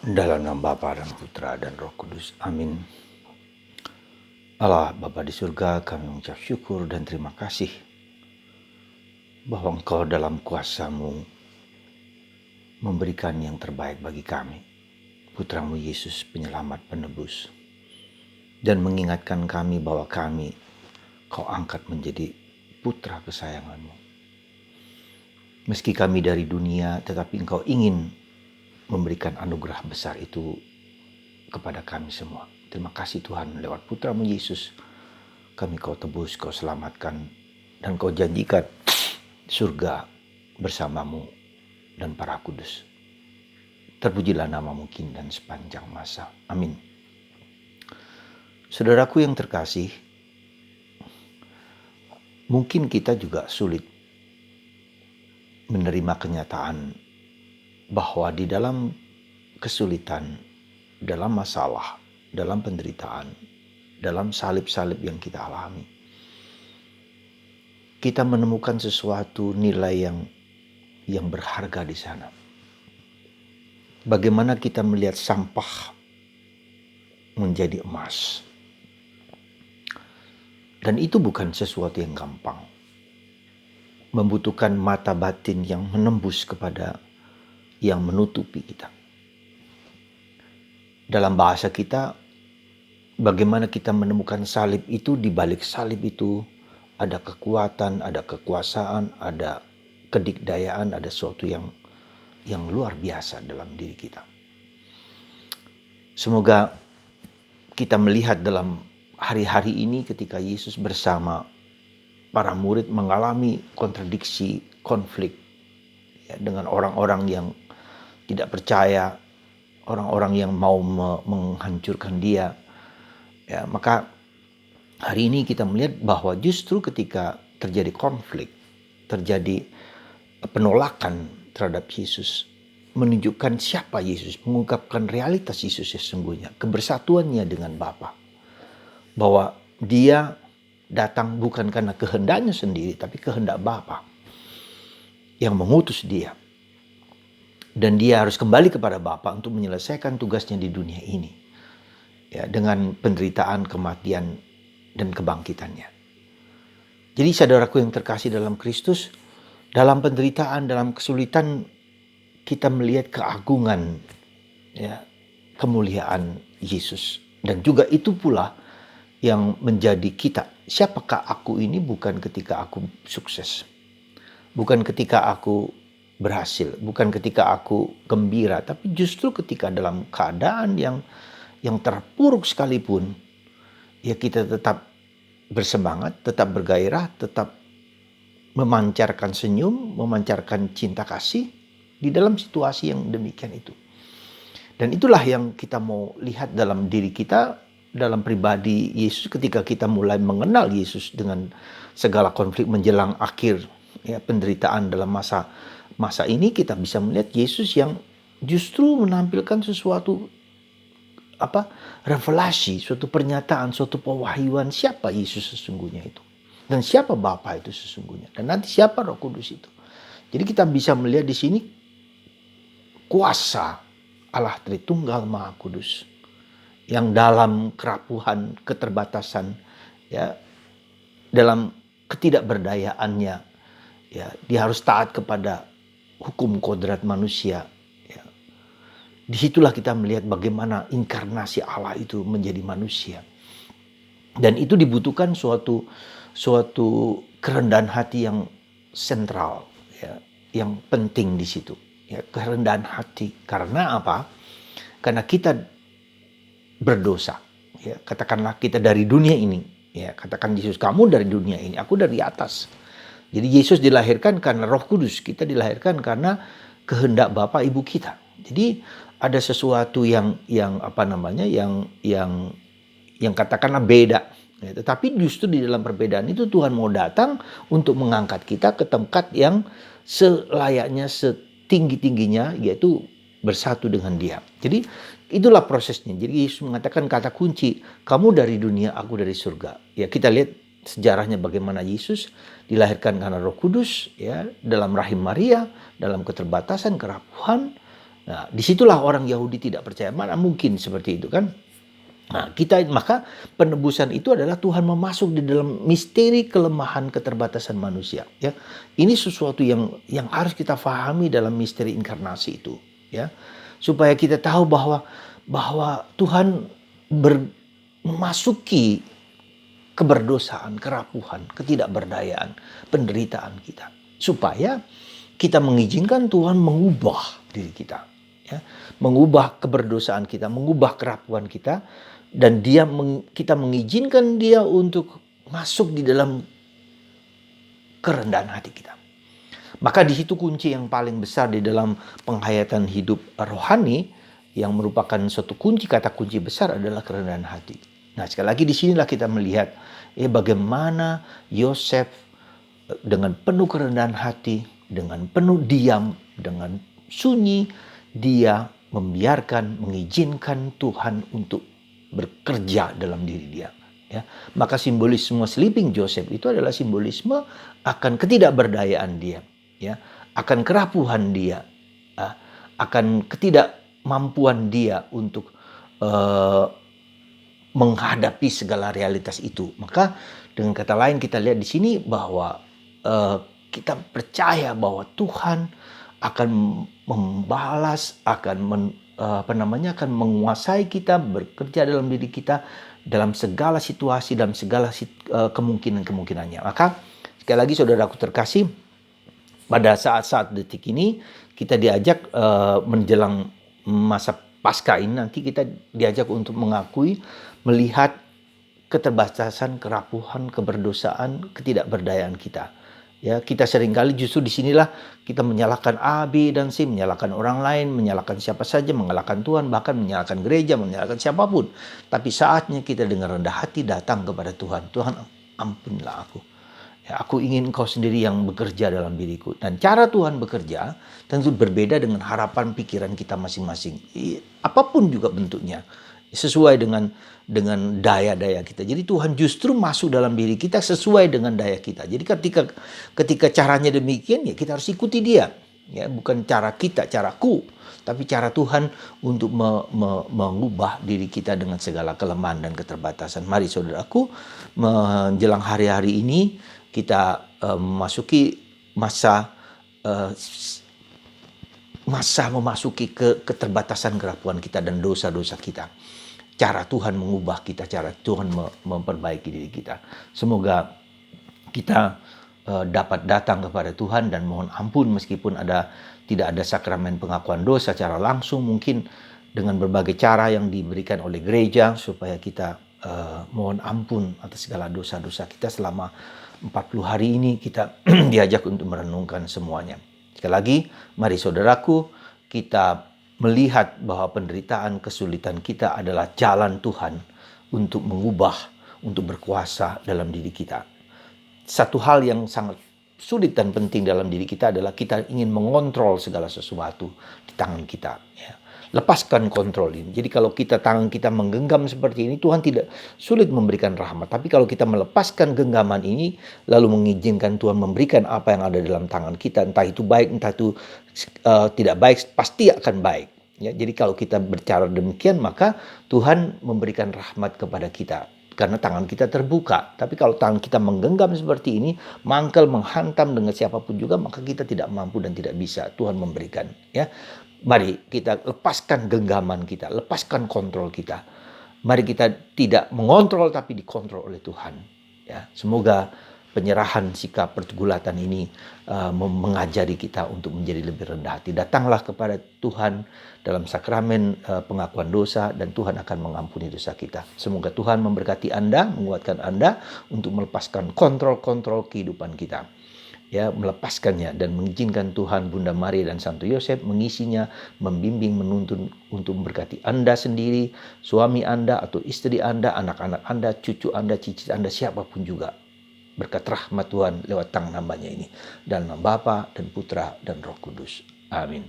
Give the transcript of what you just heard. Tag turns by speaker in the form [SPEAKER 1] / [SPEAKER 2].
[SPEAKER 1] Dalam nama Bapa dan Putra dan Roh Kudus. Amin. Allah Bapa di surga, kami mengucap syukur dan terima kasih bahwa Engkau dalam kuasa-Mu memberikan yang terbaik bagi kami, Putramu Yesus penyelamat penebus, dan mengingatkan kami bahwa kami Kau angkat menjadi putra kesayangan-Mu. Meski kami dari dunia, tetapi Engkau ingin memberikan anugerah besar itu kepada kami semua. Terima kasih Tuhan, lewat Putramu Yesus kami Kau tebus, Kau selamatkan, dan Kau janjikan surga bersamamu dan para kudus. Terpujilah nama-Mu kini dan sepanjang masa. Amin. Saudaraku yang terkasih, mungkin kita juga sulit menerima kenyataan bahwa di dalam kesulitan, dalam masalah, dalam penderitaan, dalam salib-salib yang kita alami, kita menemukan sesuatu nilai yang berharga di sana. Bagaimana kita melihat sampah menjadi emas. Dan itu bukan sesuatu yang gampang. Membutuhkan mata batin yang menembus kepada yang menutupi kita. Dalam bahasa kita, bagaimana kita menemukan salib itu, di balik salib itu ada kekuatan, ada kekuasaan, ada kedikdayaan, ada sesuatu yang luar biasa dalam diri kita. Semoga kita melihat dalam hari-hari ini ketika Yesus bersama para murid mengalami kontradiksi, konflik ya, dengan orang-orang yang tidak percaya, orang-orang yang mau menghancurkan dia. Ya, maka hari ini kita melihat bahwa justru ketika terjadi konflik, terjadi penolakan terhadap Yesus, menunjukkan siapa Yesus, mengungkapkan realitas Yesus sesungguhnya, kebersatuannya dengan Bapa. Bahwa dia datang bukan karena kehendaknya sendiri, tapi kehendak Bapa yang mengutus dia. Dan dia harus kembali kepada Bapa untuk menyelesaikan tugasnya di dunia ini. Ya, dengan penderitaan, kematian, dan kebangkitannya. Jadi saudaraku yang terkasih dalam Kristus, dalam penderitaan, dalam kesulitan, kita melihat keagungan, ya, kemuliaan Yesus. Dan juga itu pula yang menjadi kita. Siapakah aku ini bukan ketika aku sukses. Bukan ketika aku berhasil. Bukan ketika aku gembira. Tapi justru ketika dalam keadaan yang terpuruk sekalipun, ya kita tetap bersemangat, tetap bergairah, tetap memancarkan senyum, memancarkan cinta kasih di dalam situasi yang demikian itu. Dan itulah yang kita mau lihat dalam diri kita, dalam pribadi Yesus ketika kita mulai mengenal Yesus dengan segala konflik menjelang akhir ya, penderitaan dalam masa ini, kita bisa melihat Yesus yang justru menampilkan sesuatu revelasi, suatu pernyataan, suatu pewahyuan siapa Yesus sesungguhnya itu. Dan siapa Bapa itu sesungguhnya. Dan nanti siapa Roh Kudus itu. Jadi kita bisa melihat di sini kuasa Allah Tritunggal Maha Kudus. Yang dalam kerapuhan, keterbatasan, ya, dalam ketidakberdayaannya, ya, dia harus taat kepada hukum kodrat manusia. Disitulah kita melihat bagaimana inkarnasi Allah itu menjadi manusia. Dan itu dibutuhkan suatu kerendahan hati yang sentral, ya, yang penting di situ. Ya, kerendahan hati. Karena apa? Karena kita berdosa. Ya, katakanlah kita dari dunia ini. Ya, katakan Yesus, kamu dari dunia ini, aku dari atas. Jadi Yesus dilahirkan karena Roh Kudus, kita dilahirkan karena kehendak Bapa Ibu kita. Jadi ada sesuatu yang katakanlah beda. Ya, tetapi justru di dalam perbedaan itu Tuhan mau datang untuk mengangkat kita ke tempat yang selayaknya, setinggi-tingginya, yaitu bersatu dengan Dia. Jadi itulah prosesnya. Jadi Yesus mengatakan kata kunci, kamu dari dunia, aku dari surga. Ya, kita lihat sejarahnya bagaimana Yesus dilahirkan karena Roh Kudus, ya, dalam rahim Maria, dalam keterbatasan, kerapuhan, Nah, disitulah orang Yahudi tidak percaya. Mana mungkin seperti itu kan? Nah, maka penebusan itu adalah Tuhan memasuk di dalam misteri kelemahan keterbatasan manusia. Ya, ini sesuatu yang harus kita pahami dalam misteri inkarnasi itu. Ya, supaya kita tahu bahwa Tuhan memasuki keberdosaan, kerapuhan, ketidakberdayaan, penderitaan kita, supaya kita mengizinkan Tuhan mengubah diri kita, ya, mengubah keberdosaan kita, mengubah kerapuhan kita, dan kita mengizinkan Dia untuk masuk di dalam kerendahan hati kita. Maka di situ kunci yang paling besar di dalam penghayatan hidup rohani, yang merupakan suatu kata kunci besar adalah kerendahan hati. Nah, sekali lagi di sinilah kita melihat bagaimana Yosef dengan penuh kerendahan hati, dengan penuh diam, dengan sunyi, dia mengizinkan Tuhan untuk bekerja dalam diri dia. Ya, maka simbolisme sleeping Joseph itu adalah simbolisme akan ketidakberdayaan dia, ya, akan kerapuhan dia, akan ketidakmampuan dia untuk menghadapi segala realitas itu. Maka dengan kata lain kita lihat di sini bahwa kita percaya bahwa Tuhan akan membalas, akan menguasai kita, bekerja dalam diri kita dalam segala situasi, dalam segala kemungkinan-kemungkinannya. Maka sekali lagi saudaraku terkasih, pada saat-saat detik ini kita diajak menjelang masa Paskah ini, nanti kita diajak untuk mengakui, melihat keterbatasan, kerapuhan, keberdosaan, ketidakberdayaan kita. Ya, kita seringkali justru disinilah kita menyalahkan A, B, dan C, menyalahkan orang lain, menyalahkan siapa saja, menyalahkan Tuhan, bahkan menyalahkan gereja, menyalahkan siapapun. Tapi saatnya kita dengan rendah hati datang kepada Tuhan. Tuhan, ampunilah aku. Ya, aku ingin Engkau sendiri yang bekerja dalam diriku. Dan cara Tuhan bekerja tentu berbeda dengan harapan pikiran kita masing-masing. Apapun juga bentuknya, sesuai dengan daya-daya kita. Jadi Tuhan justru masuk dalam diri kita sesuai dengan daya kita. Jadi ketika caranya demikian, ya kita harus ikuti Dia. Ya, bukan cara kita, caraku, tapi cara Tuhan untuk mengubah diri kita dengan segala kelemahan dan keterbatasan. Mari saudaraku, menjelang hari-hari ini kita memasuki masa memasuki keterbatasan kerapuhan kita dan dosa-dosa kita. Cara Tuhan mengubah kita, cara Tuhan memperbaiki diri kita. Semoga kita dapat datang kepada Tuhan dan mohon ampun meskipun tidak ada sakramen pengakuan dosa secara langsung, mungkin dengan berbagai cara yang diberikan oleh gereja, supaya kita mohon ampun atas segala dosa-dosa kita selama 40 hari ini. Kita diajak untuk merenungkan semuanya. Sekali lagi, mari saudaraku, kita melihat bahwa penderitaan, kesulitan kita adalah jalan Tuhan untuk mengubah, untuk berkuasa dalam diri kita. Satu hal yang sangat sulit dan penting dalam diri kita adalah kita ingin mengontrol segala sesuatu di tangan kita. Ya. Lepaskan kontrol ini. Jadi kalau tangan kita menggenggam seperti ini, Tuhan tidak sulit memberikan rahmat. Tapi kalau kita melepaskan genggaman ini, lalu mengizinkan Tuhan memberikan apa yang ada dalam tangan kita, entah itu baik, entah itu tidak baik, pasti akan baik. Ya, jadi kalau kita bercara demikian, maka Tuhan memberikan rahmat kepada kita. Karena tangan kita terbuka. Tapi kalau tangan kita menggenggam seperti ini, mangkel, menghantam dengan siapapun juga, maka kita tidak mampu dan tidak bisa. Tuhan memberikan. Ya, mari kita lepaskan genggaman kita, lepaskan kontrol kita. Mari kita tidak mengontrol tapi dikontrol oleh Tuhan. Ya, semoga penyerahan sikap pergulatan ini mengajari kita untuk menjadi lebih rendah hati. Datanglah kepada Tuhan dalam sakramen pengakuan dosa dan Tuhan akan mengampuni dosa kita. Semoga Tuhan memberkati Anda, menguatkan Anda untuk melepaskan kontrol-kontrol kehidupan kita. Ya, melepaskannya dan mengizinkan Tuhan, Bunda Maria dan Santo Yosef mengisinya, membimbing, menuntun untuk memberkati Anda sendiri, suami Anda atau istri Anda, anak-anak Anda, cucu Anda, cicit Anda, siapapun juga. Berkat rahmat Tuhan lewat tangan hambanya ini. Dalam nama Bapa dan Putra dan Roh Kudus. Amin.